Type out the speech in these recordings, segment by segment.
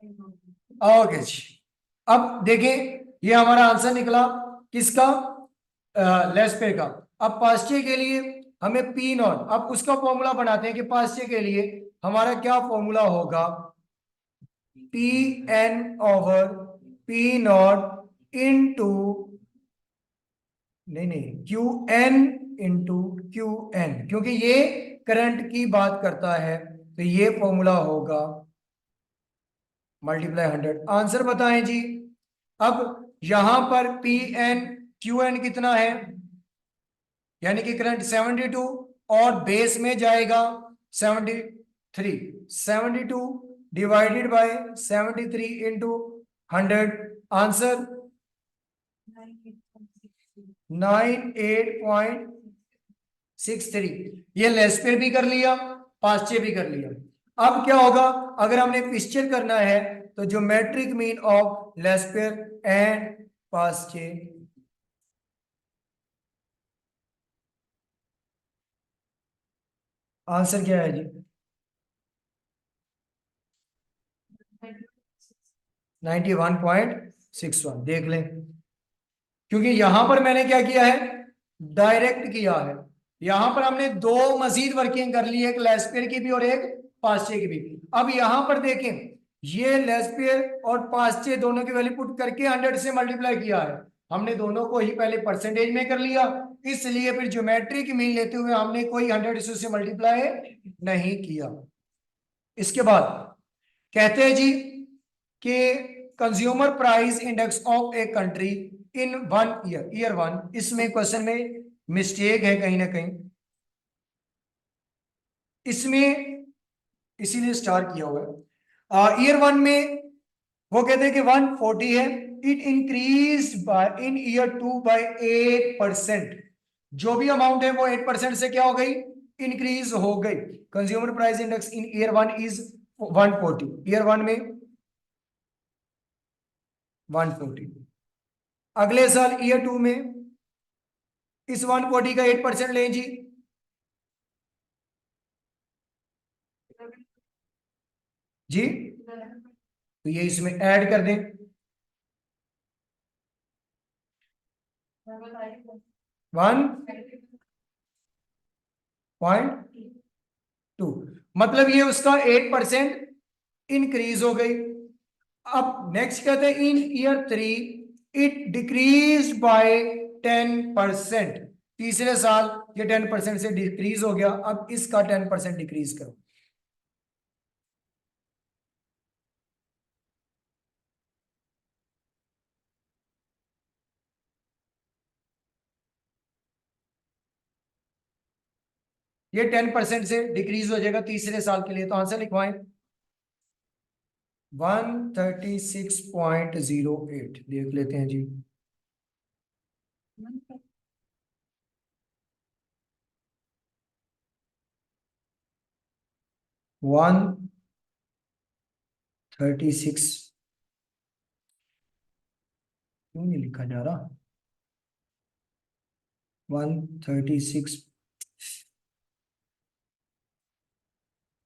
Okay जी, अब देखें ये हमारा आंसर निकला किसका, लेस्पे का। अब पास्चे के लिए हमें पी नॉट, अब उसका फॉर्मूला बनाते हैं कि पास्चे के लिए हमारा क्या फॉर्मूला होगा, P N over P naught into, नहीं Q N into Q N, क्योंकि ये करंट की बात करता है तो ये फॉर्मूला होगा मल्टीप्लाई 100। आंसर बताएं जी। अब यहां पर पी एन क्यू एन कितना है, यानी कि करंट 72 और बेस में जाएगा 73, 72 डिवाइडेड बाय 73 इंटू 100, आंसर 98.63। ये लेस पे भी कर लिया, पास्चे भी कर लिया। अब क्या होगा, अगर हमने पिक्चर करना है तो geometric mean of Laspeyres and Paasche, answer क्या है जी, 91.61। देख लें, क्योंकि यहां पर मैंने क्या किया है, डायरेक्ट किया है। यहां पर हमने दो मजीद वर्किंग कर ली, एक लेस्पियर की भी और एक पास्चे की भी। अब यहां पर देखें, ये लेस्पियर और पास्चे दोनों की वैल्यू पुट करके 100 से मल्टीप्लाई किया है। हमने दोनों को ही पहले परसेंटेज में कर लिया, इसलिए फिर ज्योमेट्री की मीन लेते हुए हमने कोई 100 से मल्टीप्लाई नहीं किया। इसके बाद कहते हैं जी कि consumer price index of a country in 1 year, year 1, इसमें क्वेश्चन में मिस्टेक है कहीं ना कहीं, इसमें इसीलिए स्टार किया हुआ है। ईयर 1 में वो कहते हैं कि 140 है, it increase by in year 2 by 8%। जो भी अमाउंट है वो 8% से क्या हो गई, इंक्रीज हो गई। Consumer price index in year 1 is 140, year 1 में 140। अगले साल ईयर 2 में इस 140 का 8% लें जी, जी तो ये इसमें ऐड कर दें 1.2, मतलब ये उसका 8% इंक्रीज हो गई। अब नेक्स्ट कहते हैं इन ईयर 3 इट डिक्रीज बाय 10%, तीसरे साल ये 10% से डिक्रीज हो गया। अब इसका 10% डिक्रीज करो, ये 10% से डिक्रीज हो जाएगा तीसरे साल के लिए, तो आंसर लिखवाएं 136.08। देख लेते हैं जी, 136, क्यों नहीं लिखा जा रहा, 136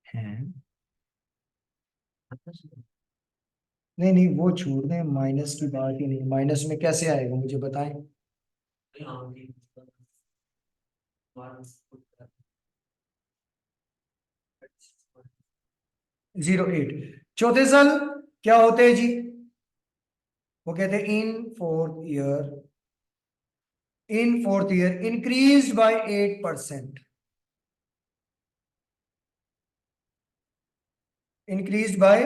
है, नहीं नहीं वो छोड़ दें, माइनस की बात ही नहीं, माइनस में कैसे आएगा मुझे बताएं। 08, चौथे साल क्या होते हैं जी, वो कहते हैं in fourth year increase by 8%, increase by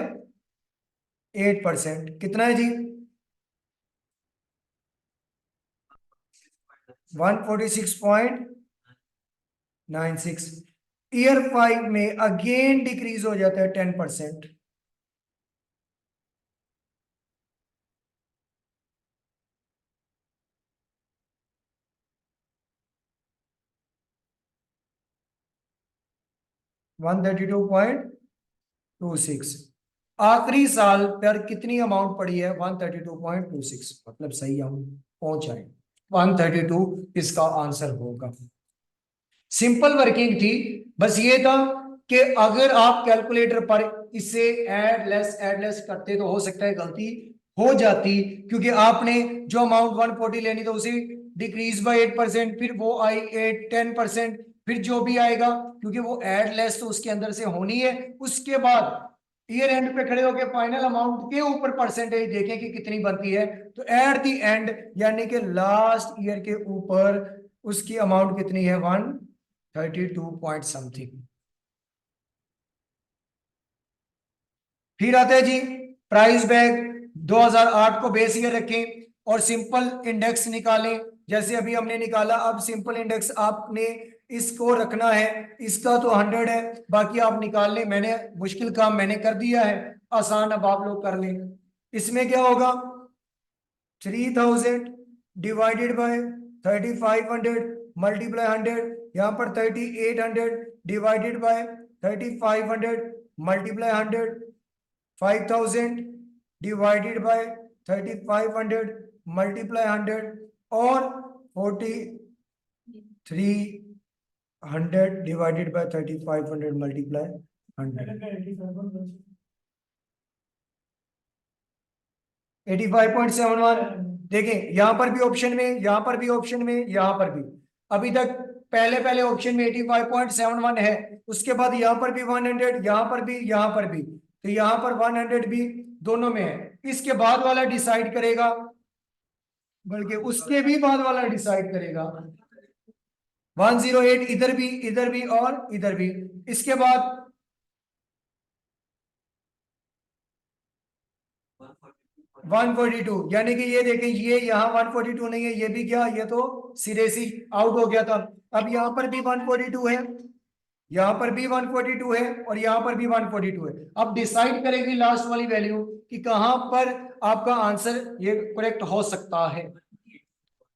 8%, कितना है जी, 146.96। ईयर 5 में अगेन डिक्रीज हो जाता है 10%, 132.26। आखिरी साल पर कितनी अमाउंट पड़ी है, 132.26, मतलब सही हम पहुंच आए 132, इसका आंसर होगा। सिंपल वर्किंग थी, बस ये था कि अगर आप कैलकुलेटर पर इसे ऐड लेस करते तो हो सकता है गलती हो जाती, क्योंकि आपने जो अमाउंट 140 लेनी तो उसे डिक्रीज बाय 8%, फिर वो आई 10%, फिर जो भी आएगा क्योंकि वो ऐड लेस तो उसके अंदर से होनी है। उसके बाद ईयर एंड पे खड़े होकर फाइनल अमाउंट के ऊपर परसेंटेज देखें कि कितनी बनती है, तो एट द एंड यानी कि लास्ट ईयर के ऊपर उसकी अमाउंट कितनी है, 132 पॉइंट समथिंग। फिर आते हैं जी प्राइस बैग 2008 को बेस ईयर रखें और सिंपल इंडेक्स निकालें, जैसे अभी हमने निकाला। अब सिंपल इंडेक्स आपने इसको रखना है, इसका तो 100 है, बाकी आप निकाल लें। मैंने मुश्किल काम मैंने कर दिया है, आसान अब आप लोग कर लें। इसमें क्या होगा, 3000 डिवाइडेड बाय 3500 मल्टीप्लाई 100, यहाँ पर 3800 divided by 3500 multiply 100, 5000 divided by 3500 multiply 100 और 4300 डिवाइडेड बाय 3500 मल्टीप्लाई 100, 85.71। देखें यहां पर भी ऑप्शन में, यहां पर भी ऑप्शन में, यहां पर भी अभी तक पहले पहले ऑप्शन में 85.71 है, उसके बाद यहां पर भी 100, यहां पर भी, यहां पर भी, तो यहां पर 100 भी दोनों में है। इसके बाद वाला डिसाइड करेगा, बल्कि उसके भी बाद वाला डिसाइड करेगा। 108 इधर भी, इधर भी और इधर भी। इसके बाद 142, यानी कि ये देखें, ये यहाँ 142 नहीं है, ये भी क्या, ये तो सिरे से आउट हो गया था। अब यहाँ पर भी 142 है, यहाँ पर भी 142 है और यहाँ पर भी 142 है। अब डिसाइड करेगी लास्ट वाली वैल्यू कि कहां पर आपका आंसर ये करेक्ट हो सकता है।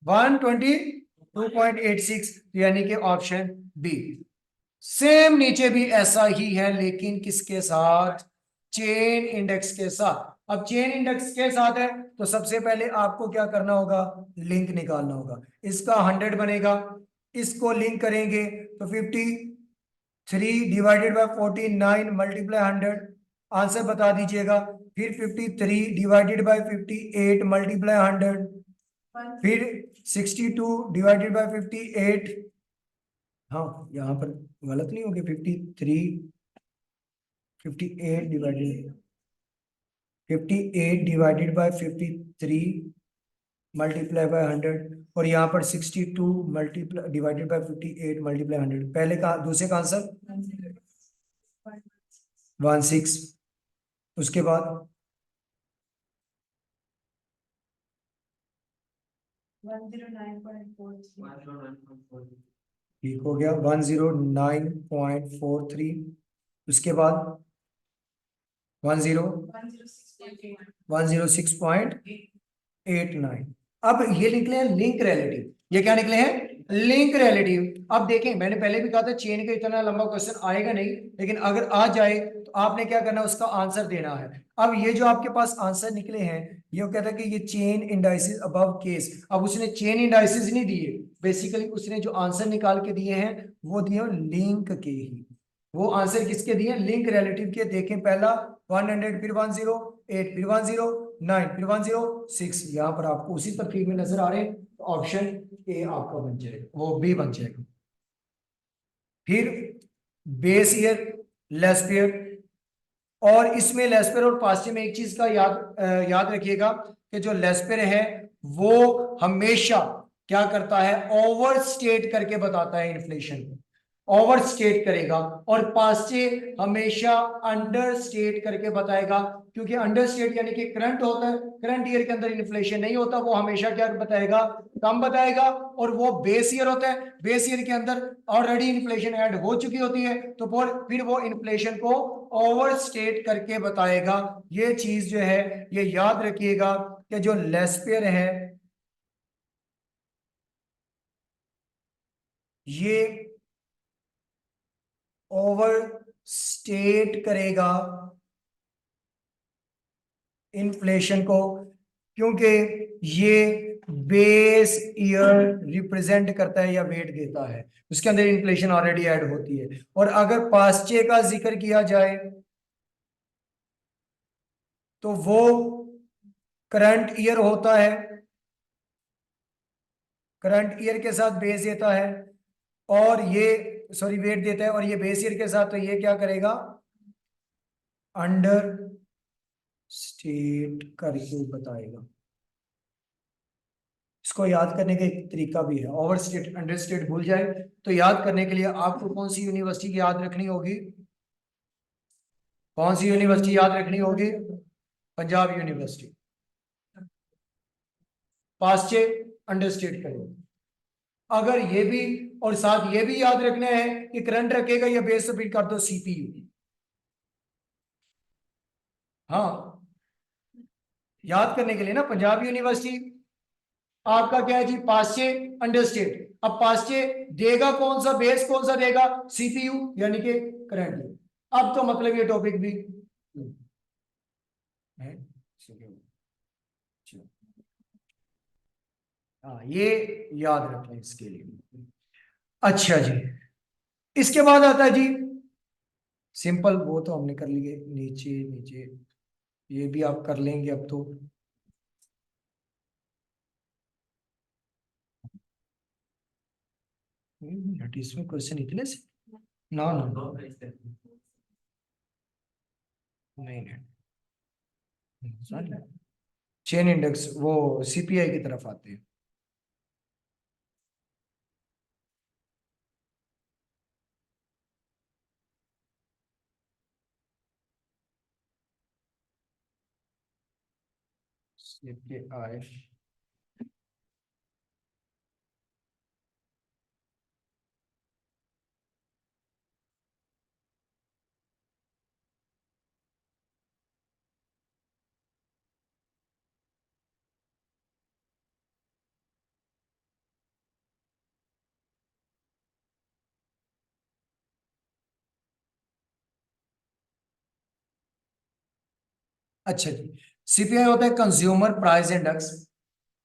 122.86, यानी कि ऑप्शन बी। सेम नीचे भी ऐसा ही है, लेकिन किसके साथ, चेन इंडेक्स के साथ। अब चेन इंडेक्स के साथ है तो सबसे पहले आपको क्या करना होगा, लिंक निकालना होगा। इसका 100 बनेगा, इसको लिंक करेंगे तो 53 डिवाइडेड बाय 49 मल्टीप्लाई 100, आंसर बता दीजिएगा। फिर 53 डिवाइडेड बाय 58 मल्टीप्लाई 100, फिर 62 डिवाइडेड बाय 58, हाँ यहाँ पर गलत नहीं होगी, 58 डिवाइडेड बाय 53 मल्टीप्लाई बाय 100, और यहाँ पर 62 मल्टीप्लाई डिवाइडेड बाय 58 मल्टीप्लाई 100। पहले का दूसरे का आंसर 16, उसके बाद 109.43, ठीक हो गया, 109.43। उसके बाद 106.89। अब ये निकले हैं लिंक रिलेटिव, ये क्या निकले हैं, लिंक रिलेटिव। अब देखें मैंने पहले भी कहा था चेन का इतना लंबा क्वेश्चन आएगा नहीं, लेकिन अगर आ जाए तो आपने क्या करना है, उसका आंसर देना है। अब ये जो आपके पास आंसर निकले हैं, ये कहता है कि ये चेन इंडाइसिस अबव केस। अब उसने चेन इंडाइसिस नहीं दिए, बेसिकली उसने जो आंसर निकाल के दिए हैं वो दिए लिंक के ही। वो आंसर किसके दिए, लिंक रिलेटिव के। देखें पहला 100, फिर 108, फिर 109, फिर 106, यहाँ पर आपको उसी तरतीब में नजर आ रहे हैं, तो ऑप्शन ए आपका बन जाएगा, वो बी बन जाएगा। फिर बेस ईयर, लेस ईयर, और इसमें लेस्पेर और पास्ट में एक चीज का याद रखिएगा कि जो लेस्पेर है वो हमेशा क्या करता है, ओवर स्टेट करके बताता है इन्फ्लेशन, ओवर स्टेट करेगा। और पास्चे हमेशा अंडर स्टेट करके बताएगा, क्योंकि अंडर स्टेट यानी कि करंट होता है, करंट ईयर के अंदर इन्फ्लेशन नहीं होता, वो हमेशा क्या बताएगा, कम बताएगा। और वो बेस ईयर होता है, बेस ईयर के अंदर ऑलरेडी इन्फ्लेशन ऐड हो चुकी होती है, तो फिर वो इन्फ्लेशन को ओवर स्टेट करके बताएगा। ये चीज जो है ये याद रखिएगा कि जो लेस्पेयर है ये ओवर स्टेट करेगा इन्फ्लेशन को, क्योंकि ये बेस ईयर रिप्रेजेंट करता है या वेट देता है, उसके अंदर इन्फ्लेशन ऑलरेडी ऐड होती है। और अगर पास्चे का जिक्र किया जाए तो वो करंट ईयर होता है, करंट ईयर के साथ बेस देता है, और ये सॉरी वेट देता है, और ये बेस ईयर के साथ, तो ये क्या करेगा, अंडर स्टेट करके बताएगा। इसको याद करने का एक तरीका भी है, ओवर स्टेट अंडर स्टेट भूल जाए तो याद करने के लिए आपको कौन सी यूनिवर्सिटी याद रखनी होगी, कौन सी यूनिवर्सिटी याद रखनी होगी, पंजाब यूनिवर्सिटी। पास्चे अंडर स्टेट करेगा। अगर ये भी और साथ ये भी याद रखना है कि करंट रखेगा या बेस सबमिट कर दो सीपीयू। हाँ, याद करने के लिए ना, पंजाब यूनिवर्सिटी आपका क्या है जी, पास्चे अंडर स्टेट। अब पास्चे देगा कौन सा, बेस कौन सा देगा, सीपीयू यानी कि करंट। अब तो मतलब ये टॉपिक भी है। हाँ, ये याद रखें इसके लिए। अच्छा जी, इसके बाद आता है जी सिंपल, वो तो हमने कर लिए, नीचे नीचे ये भी आप कर लेंगे अब तो। इसमें क्वेश्चन इतने से ना ना नहीं नहीं, चेन इंडेक्स वो सीपीआई की तरफ आते हैं। सीपीआई, अच्छा जी, सीपीआई होता है कंज्यूमर प्राइस इंडेक्स,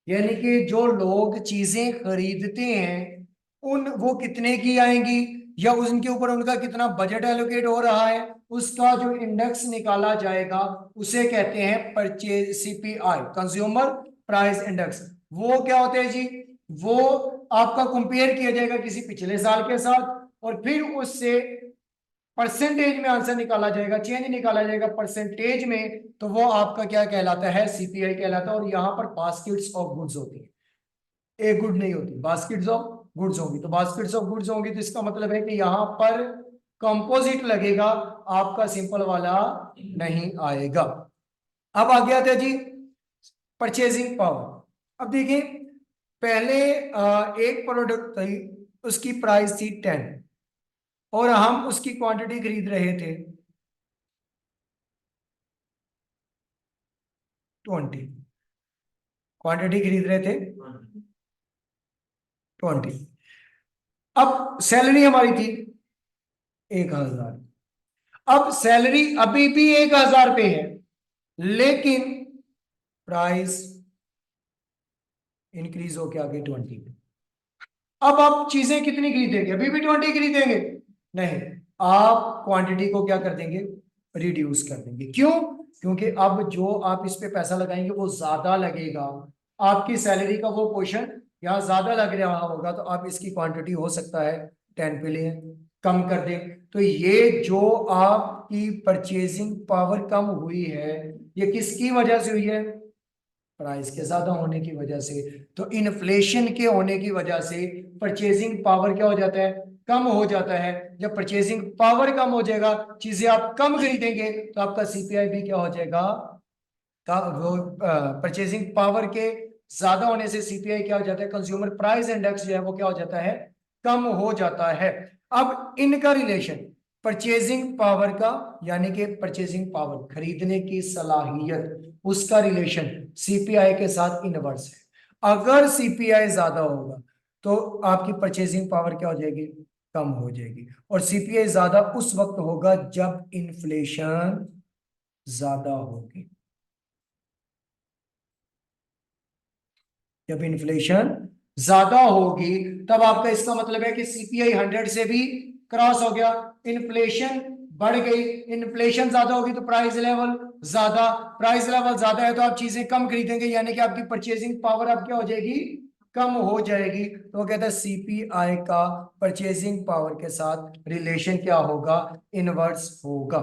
यानी कि जो लोग चीजें खरीदते हैं उन वो कितने की आएंगी, या उनके ऊपर उनका कितना बजट एलोकेट हो रहा है, उसका जो इंडेक्स निकाला जाएगा उसे कहते हैं purchase, CPI consumer price index. वो क्या होते हैं जी, वो आपका कंपेयर किया जाएगा किसी पिछले साल के साथ, और फिर उससे परसेंटेज में आंसर निकाला जाएगा, चेंज निकाला जाएगा परसेंटेज में, तो वो आपका क्या कहलाता है, सीपीआई कहलाता है। और यहाँ पर बास्केट्स ऑफ गुड्स होती है, एक गुड नहीं होती, बास्केट्स ऑफ गुड्स होंगी। तो बास्केट्स ऑफ गुड्स होंगी तो इसका मतलब है कि यहाँ पर कंपोजिट लगेगा, आपका सिंपल वाला नहीं आएगा। अब आ गया था जी परचेजिंग पावर। अब देखिए, पहले एक प्रोडक्ट थी, उसकी प्राइस थी 10, और हम उसकी क्वांटिटी खरीद रहे थे 20, क्वांटिटी खरीद रहे थे 20। अब सैलरी हमारी थी 1000। अब सैलरी अभी भी 1000 पे है, लेकिन प्राइस इंक्रीज होके आ गई 20 पे। अब आप चीजें कितनी खरीदेंगे, अभी भी 20 खरीदेंगे, नहीं, आप क्वांटिटी को क्या कर देंगे, रिड्यूस कर देंगे। क्यों, क्योंकि अब जो आप इस पे पैसा लगाएंगे वो ज्यादा लगेगा, आपकी सैलरी का वो पोर्शन यहाँ ज्यादा लग रहा होगा, तो आप इसकी क्वांटिटी हो सकता है 10 पे ले कम कर दें। तो ये जो आपकी परचेजिंग पावर कम हुई है, ये किसकी वजह से हुई है, प्राइस के ज्यादा होने की वजह से। तो इन्फ्लेशन के होने की वजह से परचेजिंग पावर क्या हो जाता है, कम हो जाता है। जब परचेजिंग पावर कम हो जाएगा, चीजें आप कम खरीदेंगे, तो आपका सीपीआई भी क्या हो जाएगा, का वो परचेजिंग पावर के ज्यादा होने से सीपीआई क्या हो जाता है, कंज्यूमर प्राइस इंडेक्स जो है वो क्या हो जाता है, कम हो जाता है। अब इनका रिलेशन परचेजिंग पावर का, यानी कि परचेजिंग पावर खरीदने की सलाहियत, उसका रिलेशन सीपीआई के साथ इनवर्स है। अगर सीपीआई ज्यादा होगा तो आपकी परचेजिंग पावर क्या हो जाएगी, कम हो जाएगी। और सीपीआई ज्यादा उस वक्त होगा जब इन्फ्लेशन ज्यादा होगी। जब इन्फ्लेशन ज्यादा होगी तब आपका इसका मतलब है कि सीपीआई 100 से भी क्रॉस हो गया, इन्फ्लेशन बढ़ गई, इन्फ्लेशन ज्यादा होगी तो प्राइस लेवल ज्यादा, प्राइस लेवल ज्यादा है तो आप चीजें कम खरीदेंगे, यानी कि आपकी परचेजिंग पावर अब क्या हो जाएगी, कम हो जाएगी। तो वो कहता है सीपीआई का परचेजिंग पावर के साथ रिलेशन क्या होगा, इनवर्स होगा।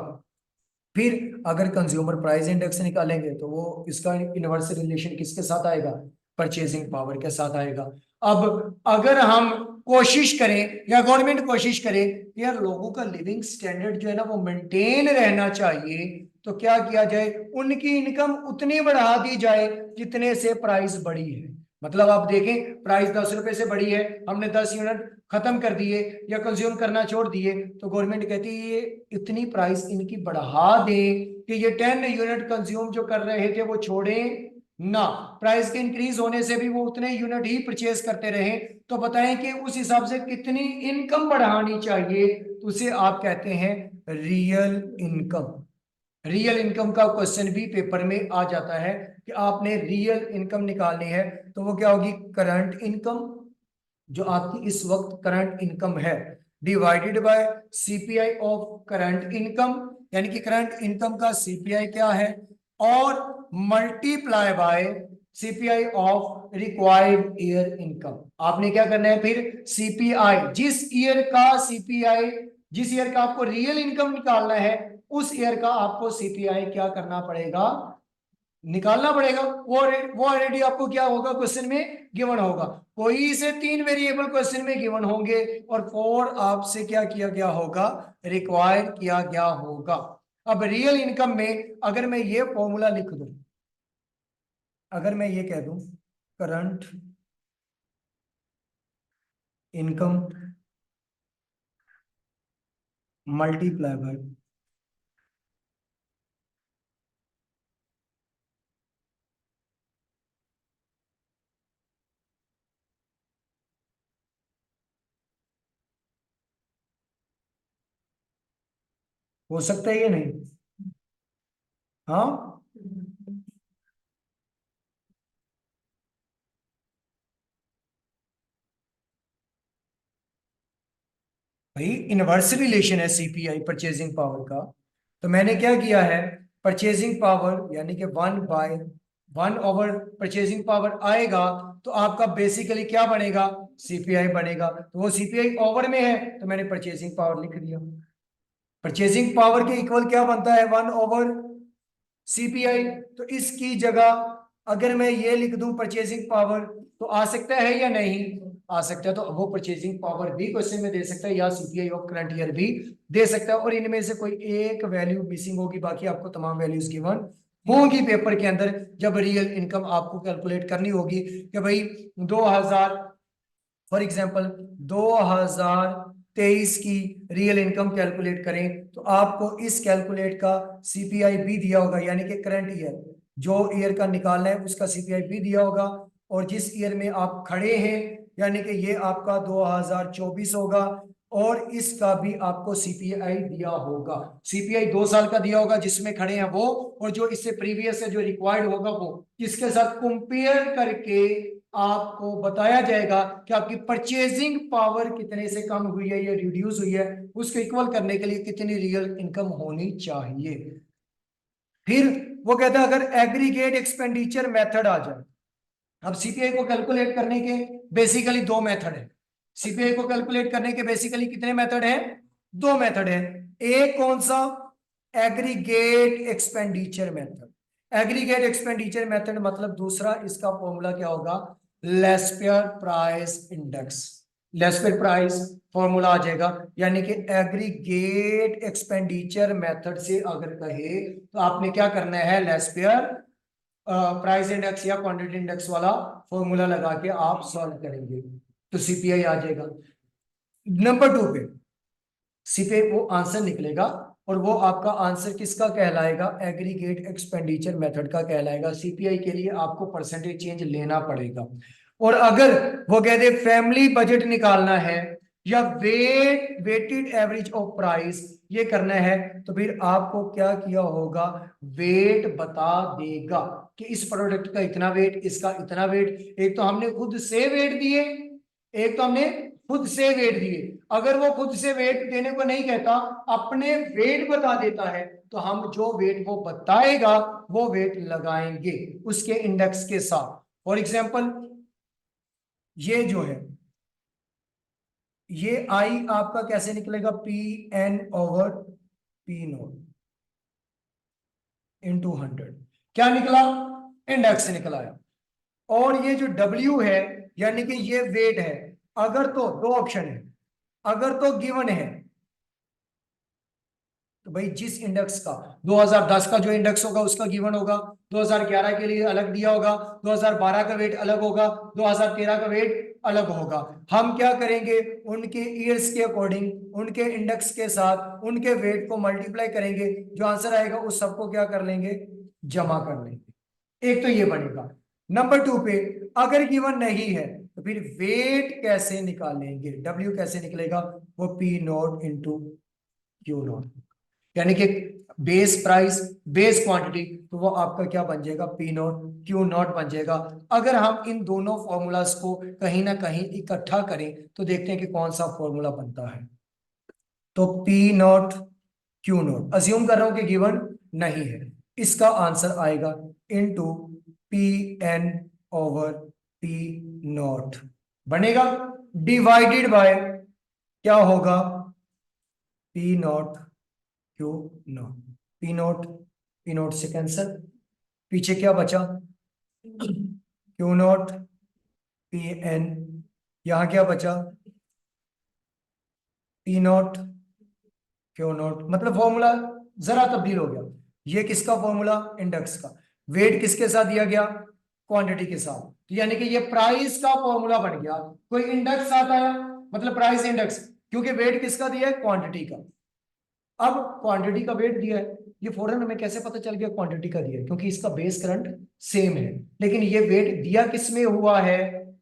फिर अगर कंज्यूमर प्राइस इंडेक्स निकालेंगे तो वो इसका इनवर्स रिलेशन किसके साथ आएगा, परचेजिंग पावर के साथ आएगा। अब अगर हम कोशिश करें या गवर्नमेंट कोशिश करे कि यार लोगों का लिविंग स्टैंडर्ड जो है ना वो मेंटेन रहना चाहिए, तो क्या किया जाए, उनकी इनकम उतनी बढ़ा दी जाए जितने से प्राइस बढ़ी है। मतलब आप देखें प्राइस 10 रुपए से बढ़ी है, हमने 10 यूनिट खत्म कर दिए या कंज्यूम करना छोड़ दिए, तो गवर्नमेंट कहती है ये इतनी प्राइस इनकी बढ़ा दें कि ये 10 यूनिट कंज्यूम जो कर रहे थे वो छोड़ें ना, प्राइस के इंक्रीज होने से भी वो उतने यूनिट ही परचेज करते रहे। तो बताएं कि उस हिसाब से कितनी इनकम बढ़ानी चाहिए, तो उसे आप कहते हैं रियल इनकम। रियल इनकम का क्वेश्चन भी पेपर में आ जाता है कि आपने रियल इनकम निकालनी है, तो वो क्या होगी, करंट इनकम, जो आपकी इस वक्त करंट इनकम है, divided by CPI of current income, यानी कि करंट इनकम का सीपीआई क्या है, और multiply by CPI of required year income. आपने क्या करना है फिर, सीपीआई जिस ईयर का सीपीआई, जिस ईयर का आपको रियल इनकम निकालना है उस ईयर का आपको सीपीआई क्या करना पड़ेगा, निकालना पड़ेगा। वो ऑलरेडी आपको क्या होगा, क्वेश्चन में गिवन होगा, कोई से 3 वेरिएबल क्वेश्चन में गिवन होंगे और 4 आपसे क्या किया गया होगा, रिक्वायर किया गया होगा। अब रियल इनकम में अगर मैं ये फॉर्मूला लिख दूं, अगर मैं ये कह दूं करंट इनकम मल्टीप्लाई बाय हो सकता है ये नहीं, हाँ भाई इनवर्स रिलेशन है सीपीआई परचेजिंग पावर का। तो मैंने क्या किया है, परचेजिंग पावर यानी कि 1/1 परचेजिंग पावर आएगा तो आपका बेसिकली क्या बनेगा, सीपीआई बनेगा। तो वो सीपीआई ओवर में है तो मैंने परचेजिंग पावर लिख दिया। परचेजिंग पावर के इक्वल क्या बनता है, 1/सीपीआई। तो इसकी जगह अगर मैं ये लिख दूं परचेजिंग पावर, तो आ सकता है या नहीं, आ सकता है। तो वो परचेजिंग पावर भी क्वेश्चन में दे सकता है या सीपीआई ऑफ करंट ईयर भी दे सकता है, और इनमें से कोई एक वैल्यू मिसिंग होगी, बाकी आपको तमाम वैल्यूज गिवन होंगी पेपर के अंदर जब रियल इनकम आपको कैलकुलेट करनी होगी कि भाई 2000 फॉर एग्जाम्पल 2023 की रियल इनकम कैलकुलेट करें, तो आपको इस कैलकुलेट का सीपीआई भी दिया होगा, यानी कि करंट ईयर जो ईयर का निकालना है उसका सीपीआई भी दिया होगा, और जिस ईयर में आप खड़े हैं यानी कि ये आपका 2024 होगा, और इसका भी आपको सीपीआई दिया होगा। सीपीआई 2 साल का दिया होगा जिसमें खड़े हैं वो, और जो इससे प्रीवियस है जो रिक्वायर्ड होगा वो, इसके साथ कंपेयर करके आपको बताया जाएगा कि आपकी परचेजिंग पावर कितने से कम हुई है या रिड्यूस हुई है, उसको इक्वल करने के लिए कितनी रियल इनकम होनी चाहिए। फिर वो कहता है अगर एग्रीगेट एक्सपेंडिचर मेथड आ जाए, अब सीपीआई को कैलकुलेट करने के बेसिकली 2 मेथड है। सीपीआई को कैलकुलेट करने के बेसिकली कितने मेथड हैं, 2 मेथड है। एक कौन सा, aggregate expenditure method. Aggregate expenditure method मतलब दूसरा इसका फॉर्मूला क्या होगा, Laspeyres price index. Laspeyres price formula आ जाएगा, यानी कि एग्रीगेट एक्सपेंडिचर मेथड से अगर कहे तो आपने क्या करना है, लेस्पियर प्राइस इंडेक्स या क्वांटिटी इंडेक्स वाला फॉर्मूला लगा के आप सॉल्व करेंगे तो सीपीआई आ जाएगा। नंबर 2 पे सीपीआई वो आंसर निकलेगा, और वो आपका आंसर किसका कहलाएगा, एग्रीगेट एक्सपेंडिचर मेथड का कहलाएगा। सीपीआई के लिए आपको परसेंटेज चेंज लेना पड़ेगा। और अगर वो कह दे फैमिली बजट निकालना है, या वेटेड एवरेज ऑफ प्राइस ये करना है, तो फिर आपको क्या किया होगा, वेट बता देगा कि इस प्रोडक्ट का इतना वेट, इसका इतना वेट। एक तो हमने खुद से वेट दिए, एक तो हमने खुद से वेट दिए। अगर वो खुद से वेट देने को नहीं कहता, अपने वेट बता देता है, तो हम जो वेट वो बताएगा वो वेट लगाएंगे उसके इंडेक्स के साथ। फॉर एग्जाम्पल ये जो है, ये आई आपका कैसे निकलेगा, P N over P naught into 100। क्या निकला, इंडेक्स निकला है। और ये जो डब्ल्यू है, यानी कि ये वेट है। अगर तो दो ऑप्शन है, अगर तो गिवन है, तो भाई जिस इंडेक्स का 2010 का जो इंडेक्स होगा उसका गिवन होगा, 2011 के लिए अलग दिया होगा, 2012 का वेट अलग होगा, 2013 का वेट अलग होगा। हम क्या करेंगे, उनके ईयर्स के अकॉर्डिंग, उनके इंडेक्स के साथ उनके वेट को मल्टीप्लाई करेंगे, जो आंसर आएगा उस सबको क्या कर लेंगे, जमा कर लेंगे। एक तो ये बनेगा। नंबर 2 पे अगर गिवन नहीं है, तो फिर वेट कैसे निकालेंगे, डब्ल्यू कैसे निकलेगा, वो P naught into Q not, यानी कि बेस प्राइस बेस क्वांटिटी, तो वो आपका क्या बन जाएगा, पी नॉट क्यू नॉट बन जाएगा। अगर हम इन दोनों फॉर्मूलाज को कहीं ना कहीं इकट्ठा करें, तो देखते हैं कि कौन सा फॉर्मूला बनता है। तो P naught Q not assume कर रहा हूं कि गिवन नहीं है, इसका आंसर आएगा into P N over P naught बनेगा, डिवाइडेड बाय क्या होगा, P naught Q naught. P naught से कैंसल, पीछे क्या बचा, क्यू नॉट पी एन, यहां क्या बचा, पी नॉट क्यू नॉट। मतलब फॉर्मूला जरा तब्दील हो गया। ये किसका फॉर्मूला, इंडेक्स का। वेट किसके साथ दिया गया, क्वांटिटी के साथ। तो यानी कि ये प्राइस का फॉर्मूला बन गया। कोई इंडेक्स साथ आया, मतलब प्राइस इंडेक्स, क्योंकि वेट किसका दिया है, क्वांटिटी का। अब क्वांटिटी का वेट दिया है, ये फौरन हमें कैसे पता चल गया क्वांटिटी का दिया है, क्योंकि इसका बेस करंट सेम है। लेकिन ये वेट दिया किस में हुआ है,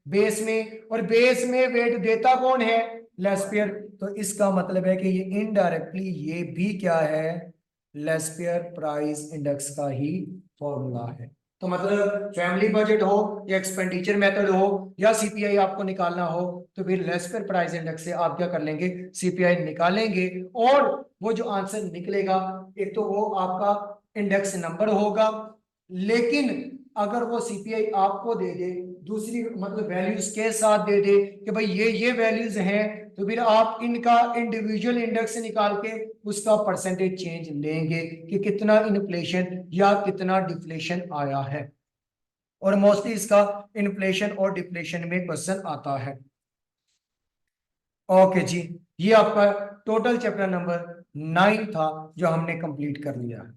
बेस में, और बेस में वेट देता कौन है, लेस्पियर। तो इसका मतलब है कि ये इनडायरेक्टली ये भी क्या है, लेस्पियर प्राइस इंडेक्स का ही फॉर्मूला है। तो मतलब फैमिली बजट हो या एक्सपेंडिचर मेथड हो या सीपीआई आपको निकालना हो, तो फिर लेस्पियर प्राइस इंडेक्स से आप क्या कर लेंगे, सीपीआई निकालेंगे। और वो जो आंसर निकलेगा, एक तो वो आपका इंडेक्स नंबर होगा, लेकिन अगर वो सीपीआई आपको दे दे दूसरी मतलब वैल्यूज के साथ दे दे कि भाई ये वैल्यूज हैं, तो फिर आप इनका इंडिविजुअल इंडेक्स निकाल के उसका परसेंटेज चेंज लेंगे कि कितना इन्फ्लेशन या कितना डिफ्लेशन आया है। और मोस्टली इसका इन्फ्लेशन और डिफ्लेशन में क्वेश्चन आता है। ओके जी, ये आपका टोटल चैप्टर नंबर 9 था जो हमने कंप्लीट कर लिया।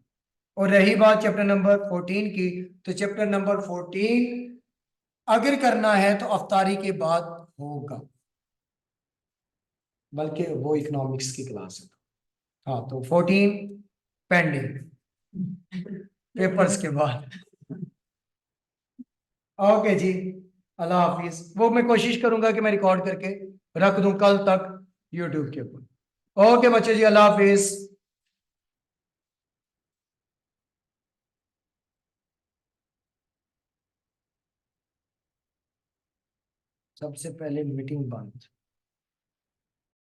और रही बात चैप्टर नंबर 14 की, तो चैप्टर नंबर 14 अगर करना है तो अफ्तारी के बाद होगा, बल्कि वो इकोनॉमिक्स की क्लास है। हाँ, तो 14 पेंडिंग पेपर्स के बाद। ओके जी, अल्लाह हाफिज। वो मैं कोशिश करूंगा कि मैं रिकॉर्ड करके रख दूं कल तक यूट्यूब के ऊपर। ओके बच्चे जी, अल्लाह हाफिज। सबसे पहले मीटिंग बंद।